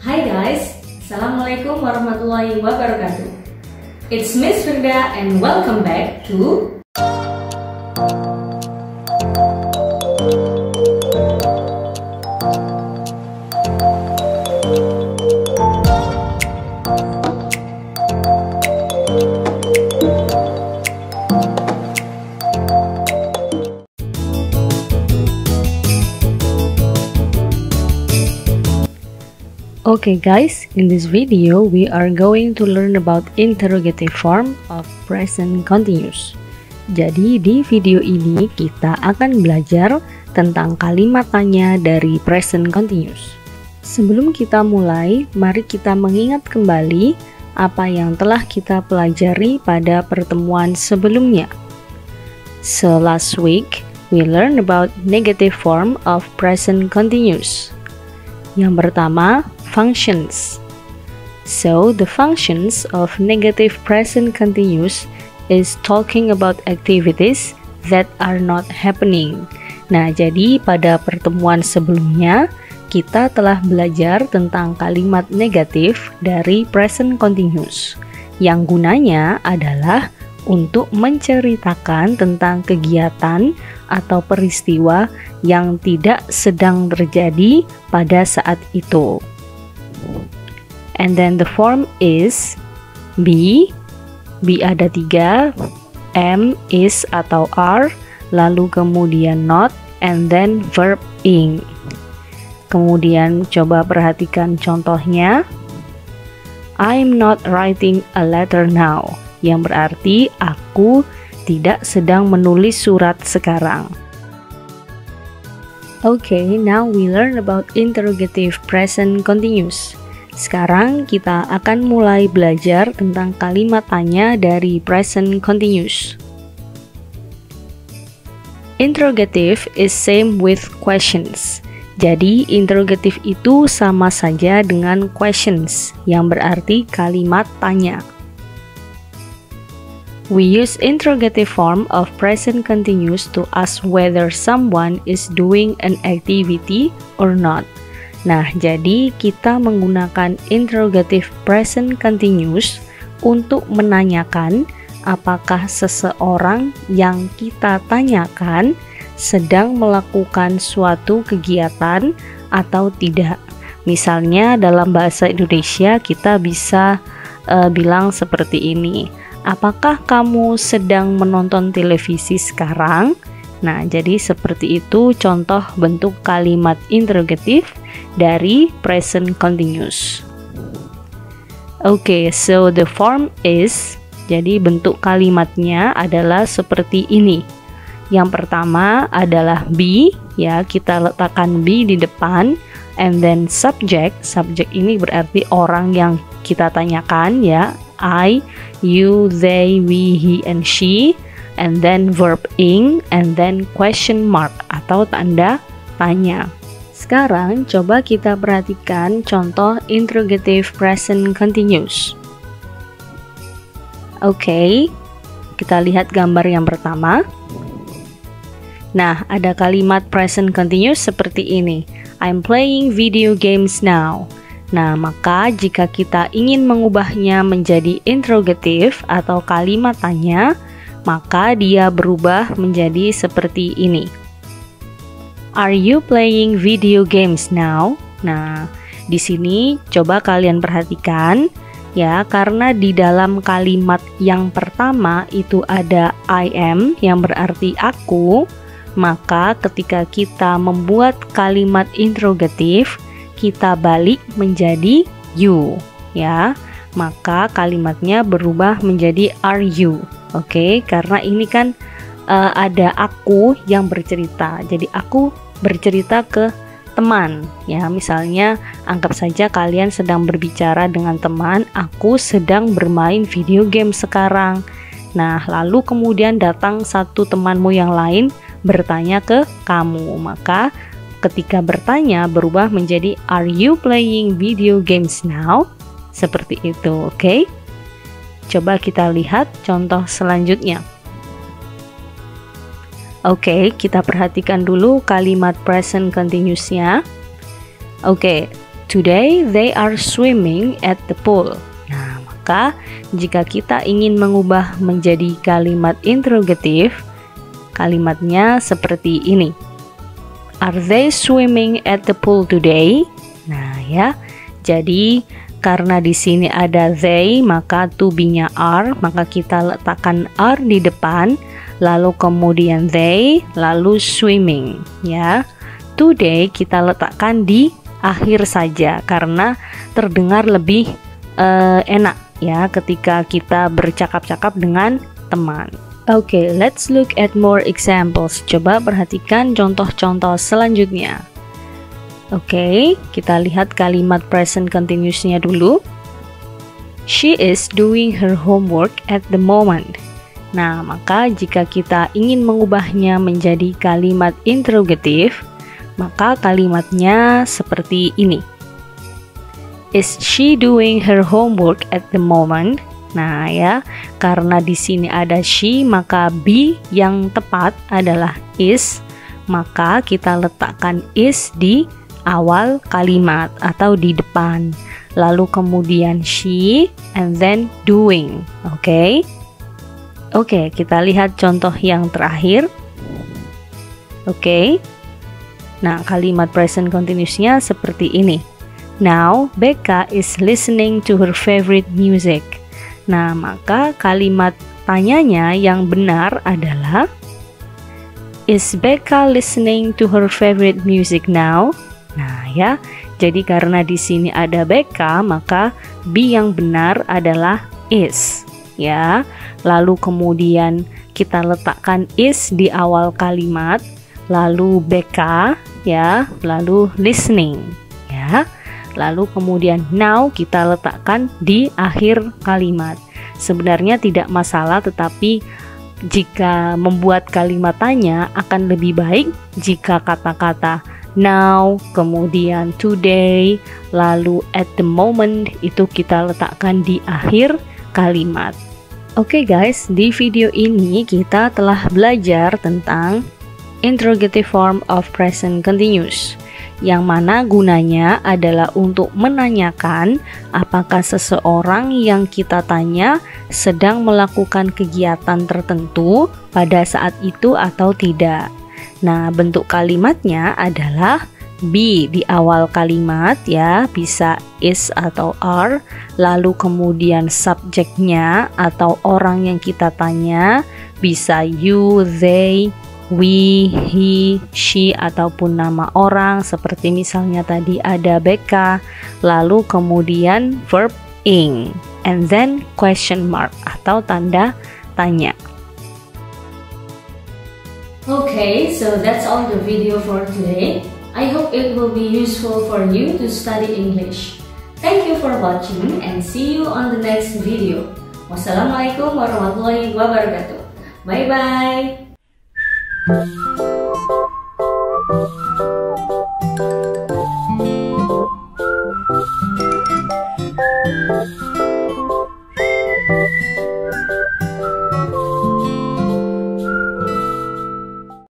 Hai guys, Assalamualaikum warahmatullahi wabarakatuh. It's Miss Firda and welcome back to Okay guys, in this video we are going to learn about interrogative form of present continuous. Jadi di video ini kita akan belajar tentang kalimat tanya dari present continuous. Sebelum kita mulai, mari kita mengingat kembali apa yang telah kita pelajari pada pertemuan sebelumnya. So last week we learned about negative form of present continuous. Yang pertama, functions. So the functions of negative present continuous is talking about activities that are not happening. Nah, jadi pada pertemuan sebelumnya kita telah belajar tentang kalimat negatif dari present continuous yang gunanya adalah untuk menceritakan tentang kegiatan atau peristiwa yang tidak sedang terjadi pada saat itu. And then the form is be ada 3, am, is atau are, lalu kemudian not, and then verb ing. Kemudian coba perhatikan contohnya. I'm not writing a letter now, yang berarti aku tidak sedang menulis surat sekarang. Okay, now we learn about interrogative present continuous. Sekarang kita akan mulai belajar tentang kalimat tanya dari present continuous. Interrogative is same with questions. Jadi interrogative itu sama saja dengan questions, yang berarti kalimat tanya. We use interrogative form of present continuous to ask whether someone is doing an activity or not. Nah, jadi kita menggunakan interrogative present continuous untuk menanyakan apakah seseorang yang kita tanyakan sedang melakukan suatu kegiatan atau tidak. Misalnya dalam bahasa Indonesia kita bisa bilang seperti ini. Apakah kamu sedang menonton televisi sekarang? Nah, jadi seperti itu contoh bentuk kalimat interrogatif dari present continuous. Okay, so the form is, jadi bentuk kalimatnya adalah seperti ini. Yang pertama adalah be, ya kita letakkan be di depan, and then subject ini berarti orang yang kita tanyakan, ya. I, you, they, we, he, and she, and then verb ing, and then question mark atau tanda tanya. Sekarang coba kita perhatikan contoh interrogative present continuous. Oke, kita lihat gambar yang pertama. Nah, ada kalimat present continuous seperti ini. I'm playing video games now. Nah, maka jika kita ingin mengubahnya menjadi interrogatif atau kalimat tanya, maka dia berubah menjadi seperti ini. Are you playing video games now? Nah, di sini coba kalian perhatikan ya, karena di dalam kalimat yang pertama itu ada I am yang berarti aku, maka ketika kita membuat kalimat interrogatif kita balik menjadi you, ya. Maka kalimatnya berubah menjadi are you. Oke, karena ini kan ada aku yang bercerita. Jadi aku bercerita ke teman, ya. Misalnya anggap saja kalian sedang berbicara dengan teman, aku sedang bermain video game sekarang. Nah, lalu kemudian datang satu temanmu yang lain bertanya ke kamu, maka ketika bertanya berubah menjadi are you playing video games now? Seperti itu, oke? Coba kita lihat contoh selanjutnya. Oke, kita perhatikan dulu kalimat present continuous-nya. Oke, Today they are swimming at the pool. Nah, maka jika kita ingin mengubah menjadi kalimat interrogatif, kalimatnya seperti ini. Are they swimming at the pool today? Nah ya, jadi karena di sini ada they, maka to be-nya are, maka kita letakkan are di depan, lalu kemudian they, lalu swimming ya. Today kita letakkan di akhir saja karena terdengar lebih enak ya ketika kita bercakap-cakap dengan teman. Oke, let's look at more examples. Coba perhatikan contoh-contoh selanjutnya. Oke, kita lihat kalimat present continuous-nya dulu. She is doing her homework at the moment. Nah, maka jika kita ingin mengubahnya menjadi kalimat interrogatif, maka kalimatnya seperti ini. Is she doing her homework at the moment? Nah ya, karena di sini ada she, maka be yang tepat adalah is, maka kita letakkan is di awal kalimat atau di depan, lalu kemudian she and then doing. Oke, kita lihat contoh yang terakhir. Oke, nah kalimat present continuous-nya seperti ini. Now Becca is listening to her favorite music. Nah, maka kalimat tanyanya yang benar adalah Is Becca listening to her favorite music now? Nah ya, jadi karena di sini ada Becca, maka be yang benar adalah is ya. Lalu kemudian kita letakkan is di awal kalimat, lalu Becca ya, lalu listening ya. Lalu kemudian now kita letakkan di akhir kalimat. Sebenarnya tidak masalah, tetapi jika membuat kalimat tanya akan lebih baik jika kata-kata now, kemudian today, lalu at the moment itu kita letakkan di akhir kalimat. Oke guys, di video ini kita telah belajar tentang interrogative form of present continuous, yang mana gunanya adalah untuk menanyakan apakah seseorang yang kita tanya sedang melakukan kegiatan tertentu pada saat itu atau tidak. Nah, bentuk kalimatnya adalah be di awal kalimat ya, bisa is atau are, lalu kemudian subjeknya atau orang yang kita tanya bisa you, they, we, he, she, ataupun nama orang seperti misalnya tadi ada Becca, lalu kemudian verb ing, and then question mark atau tanda tanya. Okay, so that's all the video for today. I hope it will be useful for you to study English. Thank you for watching and see you on the next video. Wassalamualaikum warahmatullahi wabarakatuh. Bye bye.